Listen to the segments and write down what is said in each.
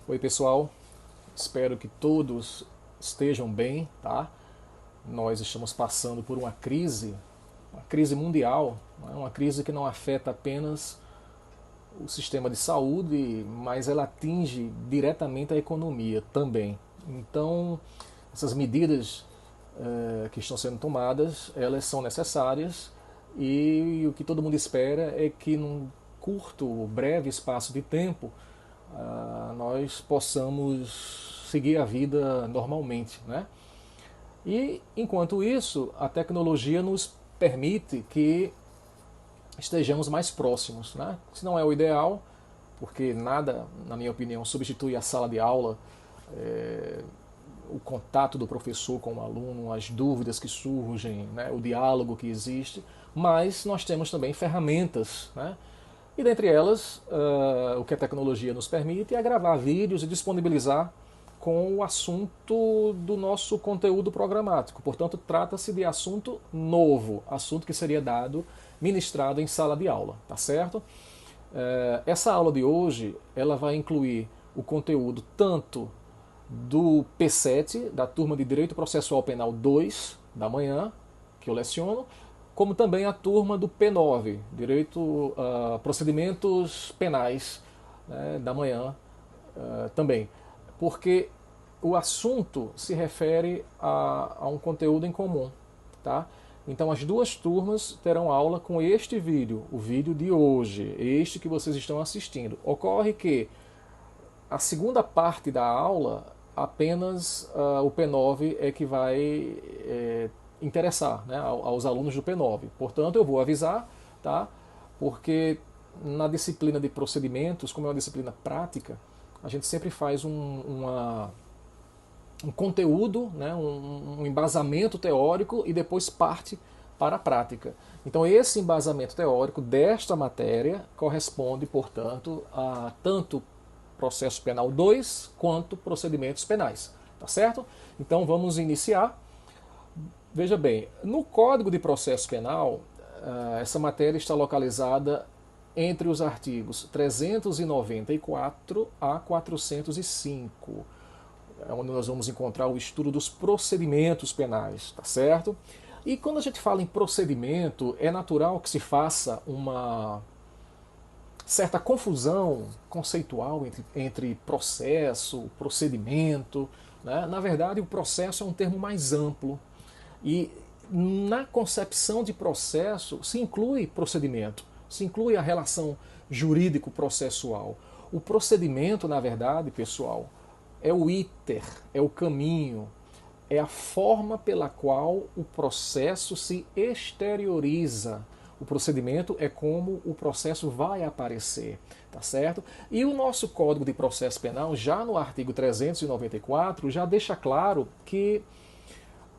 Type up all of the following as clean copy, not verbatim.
Oi pessoal, espero que todos estejam bem, tá? Nós estamos passando por uma crise mundial, né? Uma crise que não afeta apenas o sistema de saúde, mas ela atinge diretamente a economia também. Então, essas medidas que estão sendo tomadas, elas são necessárias e o que todo mundo espera é que num curto, breve espaço de tempo nós possamos seguir a vida normalmente, né? E enquanto isso, a tecnologia nos permite que estejamos mais próximos, né? Se não é o ideal, porque nada, na minha opinião, substitui a sala de aula, o contato do professor com o aluno, as dúvidas que surgem, né? O diálogo que existe, mas nós temos também ferramentas, né? E dentre elas, o que a tecnologia nos permite é gravar vídeos e disponibilizar com o assunto do nosso conteúdo programático. Portanto, trata-se de assunto novo, assunto que seria dado, ministrado em sala de aula, tá certo? Essa aula de hoje, ela vai incluir o conteúdo tanto do P7, da turma de Direito Processual Penal 2, da manhã, que eu leciono, como também a turma do P9, Direito Procedimentos Penais, né, da manhã também. Porque o assunto se refere a um conteúdo em comum. Tá? Então as duas turmas terão aula com este vídeo, o vídeo de hoje, este que vocês estão assistindo. Ocorre que a segunda parte da aula, apenas o P9 é que vai interessar, né, aos alunos do P9. Portanto, eu vou avisar, tá? Porque na disciplina de procedimentos, como é uma disciplina prática, a gente sempre faz um conteúdo, né, um embasamento teórico e depois parte para a prática. Então, esse embasamento teórico desta matéria corresponde, portanto, a tanto processo penal 2 quanto procedimentos penais. Tá certo? Então, vamos iniciar. Veja bem, no Código de Processo Penal, essa matéria está localizada entre os artigos 394 a 405, onde nós vamos encontrar o estudo dos procedimentos penais, tá certo? E quando a gente fala em procedimento, é natural que se faça uma certa confusão conceitual entre processo, procedimento, né? Na verdade, o processo é um termo mais amplo e na concepção de processo se inclui procedimento, se inclui a relação jurídico-processual. O procedimento, na verdade, pessoal, é o iter, é o caminho, é a forma pela qual o processo se exterioriza. O procedimento é como o processo vai aparecer, tá certo? E o nosso Código de Processo Penal, já no artigo 394, já deixa claro que,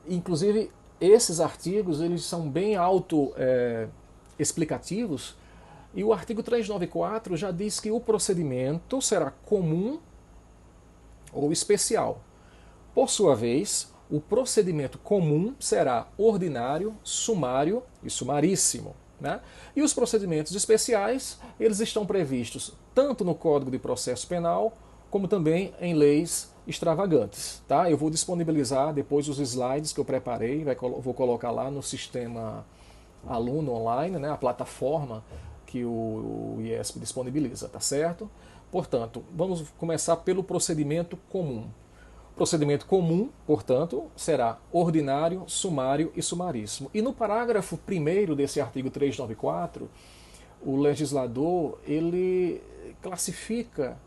inclusive, esses artigos eles são bem explicativos, e o artigo 394 já diz que o procedimento será comum ou especial. Por sua vez, o procedimento comum será ordinário, sumário e sumaríssimo. Né? E os procedimentos especiais, eles estão previstos tanto no Código de Processo Penal, como também em leis extravagantes. Tá? Eu vou disponibilizar depois os slides que eu preparei, vou colocar lá no sistema aluno online, né, a plataforma que o IESP disponibiliza, tá certo? Portanto, vamos começar pelo procedimento comum. Procedimento comum, portanto, será ordinário, sumário e sumaríssimo. E no parágrafo 1º desse artigo 394, o legislador ele classifica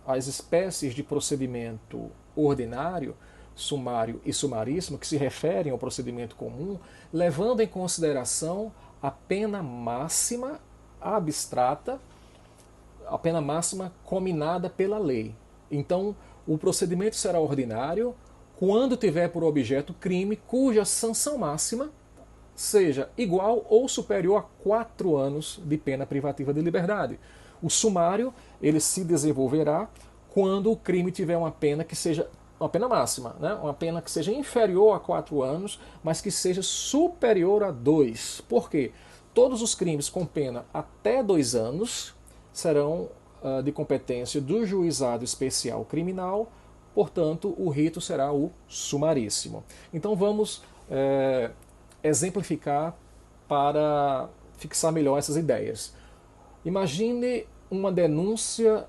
as espécies de procedimento ordinário, sumário e sumaríssimo, que se referem ao procedimento comum, levando em consideração a pena máxima abstrata, a pena máxima cominada pela lei. Então, o procedimento será ordinário quando tiver por objeto crime cuja sanção máxima seja igual ou superior a 4 anos de pena privativa de liberdade. O sumário ele se desenvolverá quando o crime tiver uma pena que seja uma pena máxima, né? Uma pena que seja inferior a 4 anos, mas que seja superior a 2. Por quê? Todos os crimes com pena até 2 anos serão de competência do juizado especial criminal, portanto, o rito será o sumaríssimo. Então vamos exemplificar para fixar melhor essas ideias. Imagine uma denúncia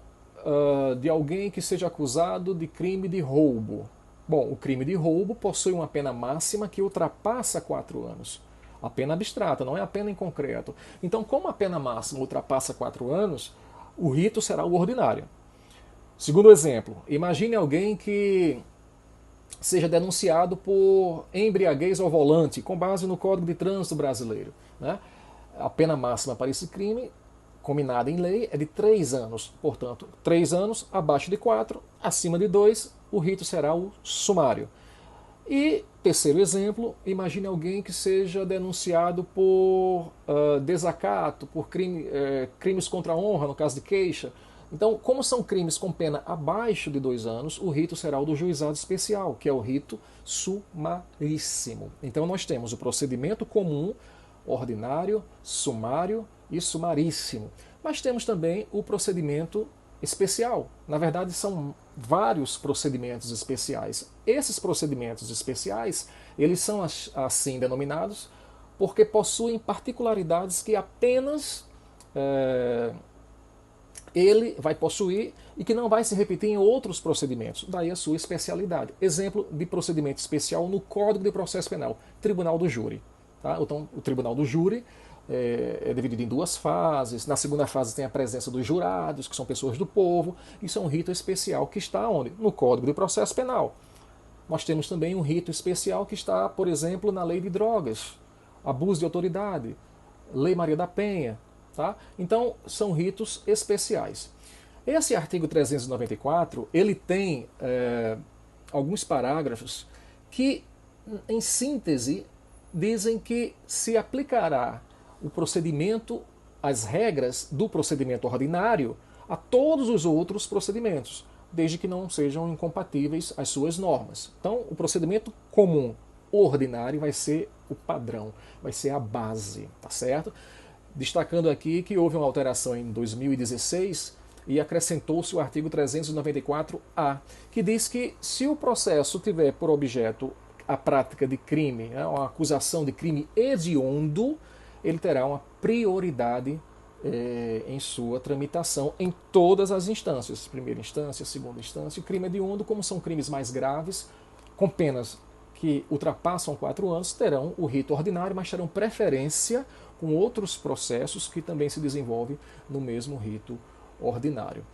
de alguém que seja acusado de crime de roubo. Bom, o crime de roubo possui uma pena máxima que ultrapassa 4 anos. A pena abstrata, não é a pena em concreto. Então, como a pena máxima ultrapassa 4 anos, o rito será o ordinário. Segundo exemplo, imagine alguém que seja denunciado por embriaguez ao volante, com base no Código de Trânsito Brasileiro. Né? A pena máxima para esse crime, combinada em lei, é de 3 anos. Portanto, 3 anos, abaixo de 4, acima de 2, o rito será o sumário. E, terceiro exemplo, imagine alguém que seja denunciado por desacato, por crimes contra a honra, no caso de queixa. Então, como são crimes com pena abaixo de 2 anos, o rito será o do juizado especial, que é o rito sumaríssimo. Então, nós temos o procedimento comum, ordinário, sumário e sumaríssimo. Mas temos também o procedimento especial. Na verdade, são vários procedimentos especiais. Esses procedimentos especiais, eles são assim denominados porque possuem particularidades que apenas ele vai possuir e que não vai se repetir em outros procedimentos. Daí a sua especialidade. Exemplo de procedimento especial no Código de Processo Penal, Tribunal do Júri. Tá? Então, o Tribunal do Júri é dividido em 2 fases. Na segunda fase tem a presença dos jurados, que são pessoas do povo. Isso é um rito especial que está onde? No Código de Processo Penal. Nós temos também um rito especial que está, por exemplo, na Lei de Drogas, abuso de autoridade, Lei Maria da Penha. Tá? Então, são ritos especiais. Esse artigo 394, ele tem alguns parágrafos que, em síntese, dizem que se aplicará o procedimento, as regras do procedimento ordinário a todos os outros procedimentos, desde que não sejam incompatíveis as suas normas. Então, o procedimento comum ordinário vai ser o padrão, vai ser a base, tá certo? Destacando aqui que houve uma alteração em 2016 e acrescentou-se o artigo 394-A, que diz que se o processo tiver por objeto a prática de crime, uma acusação de crime hediondo, ele terá uma prioridade em sua tramitação em todas as instâncias, primeira instância, segunda instância. O crime hediondo, como são crimes mais graves, com penas que ultrapassam 4 anos, terão o rito ordinário, mas terão preferência com outros processos que também se desenvolvem no mesmo rito ordinário.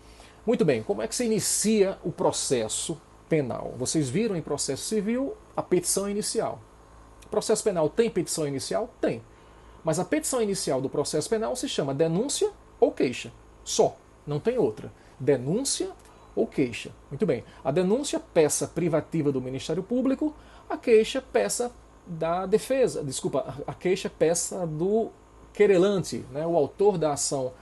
Muito bem, como é que se inicia o processo penal? Vocês viram em processo civil a petição inicial. O processo penal tem petição inicial? Tem. Mas a petição inicial do processo penal se chama denúncia ou queixa. Só, não tem outra. Denúncia ou queixa. Muito bem. A denúncia, peça privativa do Ministério Público, a queixa, peça da defesa. Desculpa, a queixa, peça do querelante, né, o autor da ação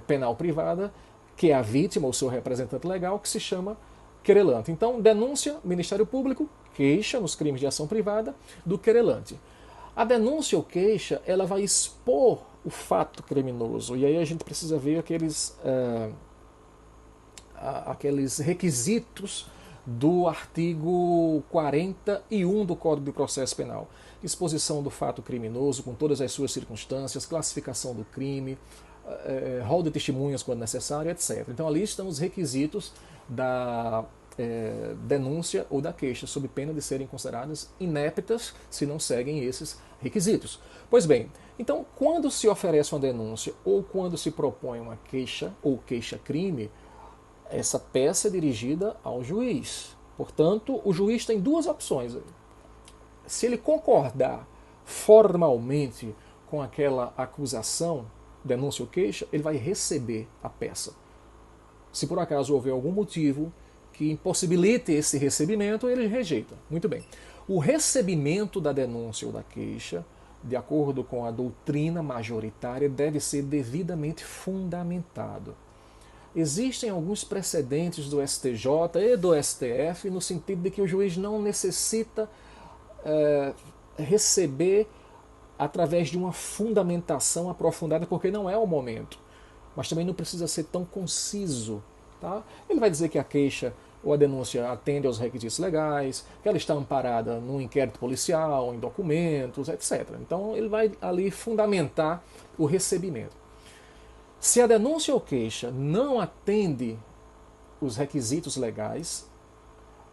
penal privada, que é a vítima, ou seu representante legal, que se chama querelante. Então, denúncia, Ministério Público, queixa nos crimes de ação privada do querelante. A denúncia ou queixa, ela vai expor o fato criminoso. E aí a gente precisa ver aqueles requisitos do artigo 41 do Código de Processo Penal. Exposição do fato criminoso com todas as suas circunstâncias, classificação do crime, rol de testemunhas quando necessário, etc. Então ali estão os requisitos da denúncia ou da queixa, sob pena de serem consideradas ineptas se não seguem esses requisitos. Pois bem, então quando se oferece uma denúncia ou quando se propõe uma queixa ou queixa-crime, essa peça é dirigida ao juiz. Portanto, o juiz tem 2 opções. Se ele concordar formalmente com aquela acusação, denúncia ou queixa, ele vai receber a peça. Se por acaso houver algum motivo que impossibilite esse recebimento, ele rejeita. Muito bem. O recebimento da denúncia ou da queixa, de acordo com a doutrina majoritária, deve ser devidamente fundamentado. Existem alguns precedentes do STJ e do STF no sentido de que o juiz não necessita receber através de uma fundamentação aprofundada, porque não é o momento. mas também não precisa ser tão conciso. Tá? Ele vai dizer que a queixa ou a denúncia atende aos requisitos legais, que ela está amparada num inquérito policial, em documentos, etc. Então ele vai ali fundamentar o recebimento. Se a denúncia ou queixa não atende os requisitos legais,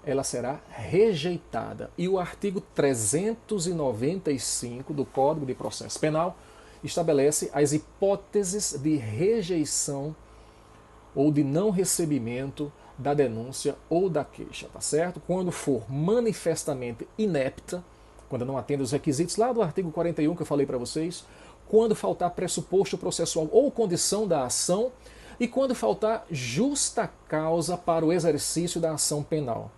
ela será rejeitada. E o artigo 395 do Código de Processo Penal estabelece as hipóteses de rejeição ou de não recebimento da denúncia ou da queixa, tá certo? Quando for manifestamente inepta, quando não atende os requisitos lá do artigo 41 que eu falei para vocês, quando faltar pressuposto processual ou condição da ação e quando faltar justa causa para o exercício da ação penal.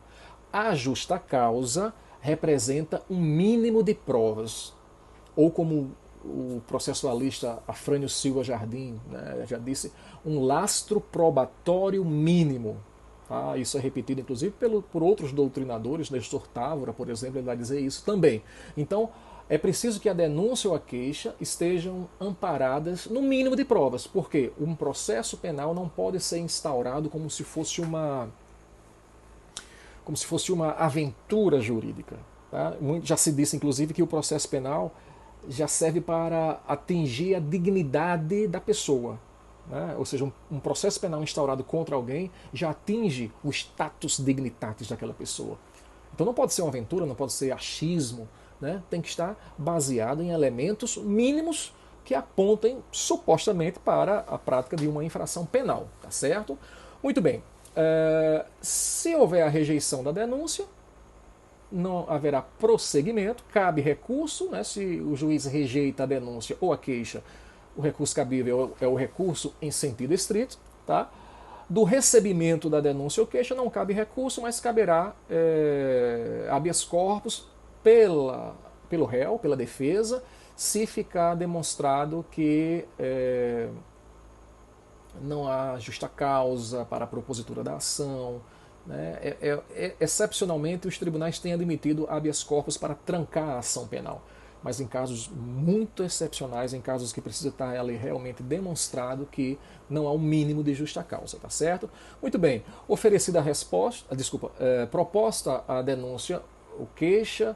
A justa causa representa um mínimo de provas, ou como o processualista Afrânio Silva Jardim, né, já disse, um lastro probatório mínimo. Tá? Isso é repetido, inclusive, por outros doutrinadores, Nestor Távora, por exemplo, ele vai dizer isso também. Então, é preciso que a denúncia ou a queixa estejam amparadas no mínimo de provas, porque um processo penal não pode ser instaurado como se fosse uma aventura jurídica. Tá? Já se disse, inclusive, que o processo penal já serve para atingir a dignidade da pessoa. Né? Ou seja, um processo penal instaurado contra alguém já atinge o status dignitatis daquela pessoa. Então não pode ser uma aventura, não pode ser achismo, né? Tem que estar baseado em elementos mínimos que apontem supostamente para a prática de uma infração penal. Tá certo? Muito bem. Se houver a rejeição da denúncia, não haverá prosseguimento, cabe recurso, né, se o juiz rejeita a denúncia ou a queixa, o recurso cabível é o recurso em sentido estrito. Tá? Do recebimento da denúncia ou queixa não cabe recurso, mas caberá habeas corpus pelo réu, pela defesa, se ficar demonstrado que não há justa causa para a propositura da ação. Né? Excepcionalmente, os tribunais têm admitido habeas corpus para trancar a ação penal, mas em casos muito excepcionais, em casos que precisa estar ali realmente demonstrado que não há um mínimo de justa causa, tá certo? Muito bem, oferecida a resposta, proposta a denúncia ou queixa,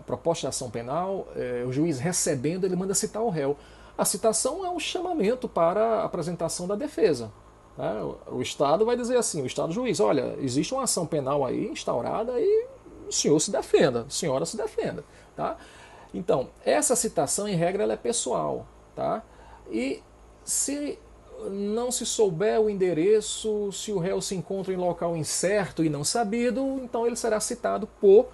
proposta de ação penal, o juiz recebendo, ele manda citar o réu. A citação é um chamamento para a apresentação da defesa. Né? O Estado vai dizer assim, o Estado juiz, olha, existe uma ação penal aí instaurada e o senhor se defenda, a senhora se defenda. Tá? Então, essa citação, em regra, ela é pessoal. Tá? E se não se souber o endereço, se o réu se encontra em local incerto e não sabido, então ele será citado por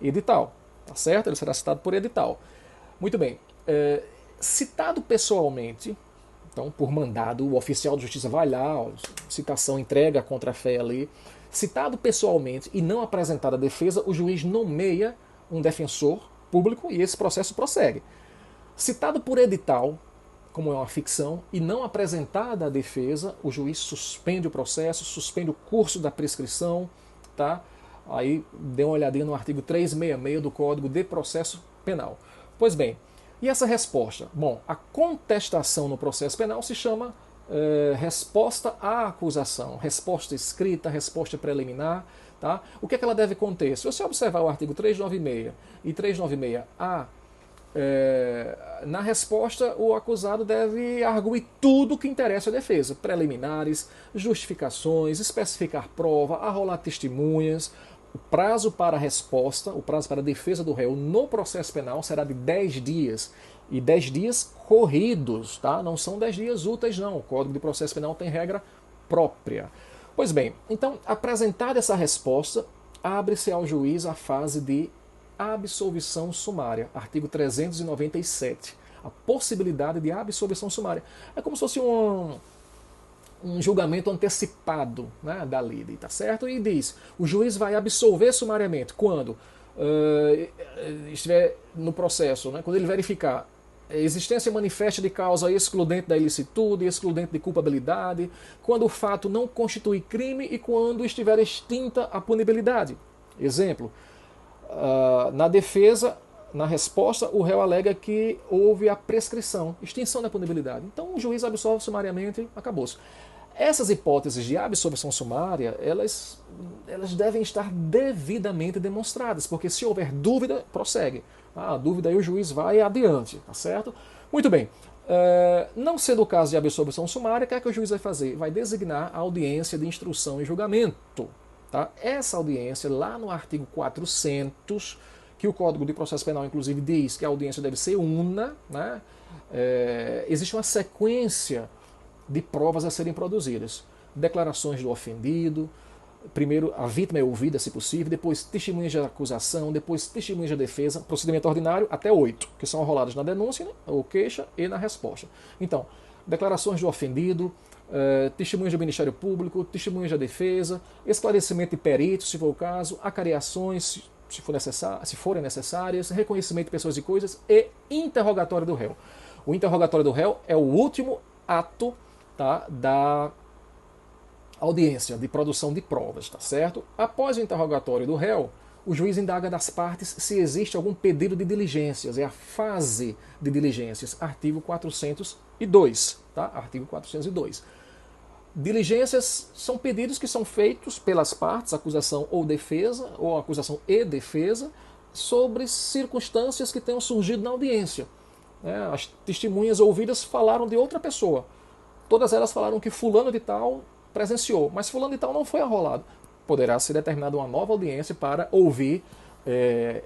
edital. Tá certo? Ele será citado por edital. Muito bem. Citado pessoalmente, então por mandado, o oficial de justiça vai lá, citação, entrega a contrafé ali. Citado pessoalmente e não apresentada a defesa, o juiz nomeia um defensor público e esse processo prossegue. Citado por edital, como é uma ficção, e não apresentada a defesa, o juiz suspende o processo, suspende o curso da prescrição, tá? Aí dê uma olhadinha no artigo 366 do Código de Processo Penal. Pois bem, e essa resposta? Bom, a contestação no processo penal se chama resposta à acusação, resposta escrita, resposta preliminar. Tá? O que é que ela deve conter? Se você observar o artigo 396 e 396A, na resposta o acusado deve arguir tudo que interessa à defesa, preliminares, justificações, especificar prova, arrolar testemunhas. O prazo para a resposta, o prazo para a defesa do réu no processo penal será de 10 dias. E 10 dias corridos, tá? Não são 10 dias úteis, não. O Código de Processo Penal tem regra própria. Pois bem, então, apresentada essa resposta, abre-se ao juiz a fase de absolvição sumária. Artigo 397. A possibilidade de absolvição sumária. É como se fosse um julgamento antecipado, né, da lide, tá certo? E diz, o juiz vai absolver sumariamente quando estiver no processo, né, quando ele verificar a existência manifesta de causa excludente da ilicitude, excludente de culpabilidade, quando o fato não constitui crime e quando estiver extinta a punibilidade. Exemplo, na defesa Na resposta, o réu alega que houve a prescrição, extinção da punibilidade. Então o juiz absolve sumariamente, acabou-se. Essas hipóteses de absolvição sumária, elas devem estar devidamente demonstradas, porque se houver dúvida, prossegue. A dúvida aí o juiz vai adiante, tá certo? Muito bem. Não sendo o caso de absolvição sumária, o que é que o juiz vai fazer? Vai designar a audiência de instrução e julgamento. Tá? Essa audiência, lá no artigo 400, que o Código de Processo Penal, inclusive, diz que a audiência deve ser una, né? Existe uma sequência de provas a serem produzidas. Declarações do ofendido, primeiro a vítima é ouvida, se possível, depois testemunhas de acusação, depois testemunhas de defesa, procedimento ordinário, até 8, que são roladas na denúncia, né, ou queixa, e na resposta. Então, declarações do ofendido, testemunhas do Ministério Público, testemunhas da defesa, esclarecimento de peritos, se for o caso, acariações, se forem necessárias, reconhecimento de pessoas e coisas e interrogatório do réu. O interrogatório do réu é o último ato, tá, da audiência de produção de provas, tá certo? Após o interrogatório do réu, o juiz indaga das partes se existe algum pedido de diligências, é a fase de diligências, artigo 402, tá? Artigo 402. Diligências são pedidos que são feitos pelas partes, acusação ou acusação e defesa, sobre circunstâncias que tenham surgido na audiência. As testemunhas ouvidas falaram de outra pessoa. Todas elas falaram que fulano de tal presenciou, mas fulano de tal não foi arrolado. Poderá ser determinada uma nova audiência para ouvir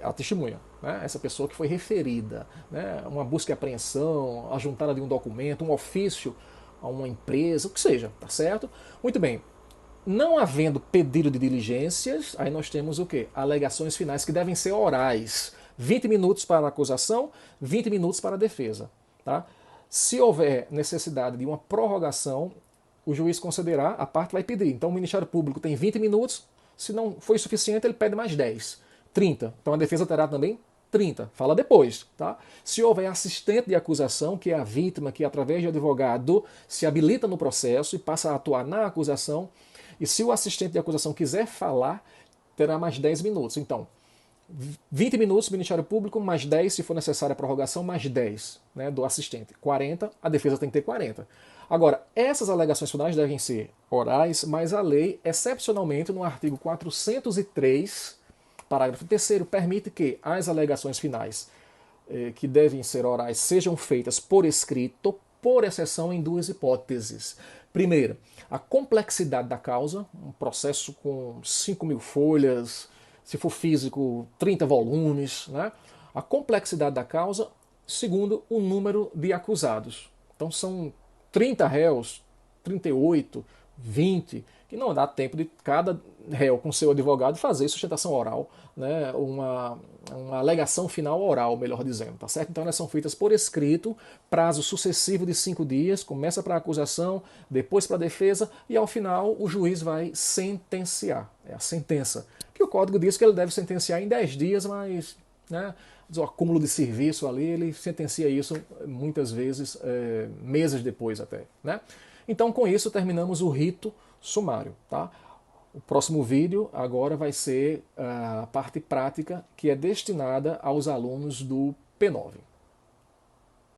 a testemunha, né? Essa pessoa que foi referida, né? Uma busca e apreensão, a juntada de um documento, um ofício a uma empresa, o que seja, tá certo? Muito bem. Não havendo pedido de diligências, aí nós temos o quê? Alegações finais que devem ser orais. 20 minutos para a acusação, 20 minutos para a defesa, tá? Se houver necessidade de uma prorrogação, o juiz concederá, a parte vai pedir. Então o Ministério Público tem 20 minutos, se não foi suficiente, ele pede mais 10, 30. Então a defesa terá também 30. Fala depois, tá? Se houver assistente de acusação, que é a vítima que através de advogado se habilita no processo e passa a atuar na acusação, e se o assistente de acusação quiser falar, terá mais 10 minutos. Então, 20 minutos Ministério Público, mais 10, se for necessária a prorrogação, mais 10, né, do assistente. 40, a defesa tem que ter 40. Agora, essas alegações finais devem ser orais, mas a lei, excepcionalmente, no artigo 403, parágrafo 3º, permite que as alegações finais que devem ser orais sejam feitas por escrito, por exceção em duas hipóteses. Primeiro, a complexidade da causa, um processo com 5.000 folhas, se for físico, 30 volumes, né? A complexidade da causa. Segundo, o número de acusados. Então são 30 réus, 38, 20, que não dá tempo de cada réu com seu advogado fazer sustentação oral, né? uma alegação final oral, melhor dizendo, tá certo? Então elas são feitas por escrito, prazo sucessivo de 5 dias, começa para a acusação, depois para a defesa, e ao final o juiz vai sentenciar, é a sentença. Que o código diz que ele deve sentenciar em 10 dias, mas, né, o acúmulo de serviço ali, ele sentencia isso muitas vezes meses depois até, né? Então com isso terminamos o rito sumário, tá? O próximo vídeo agora vai ser a parte prática que é destinada aos alunos do P9.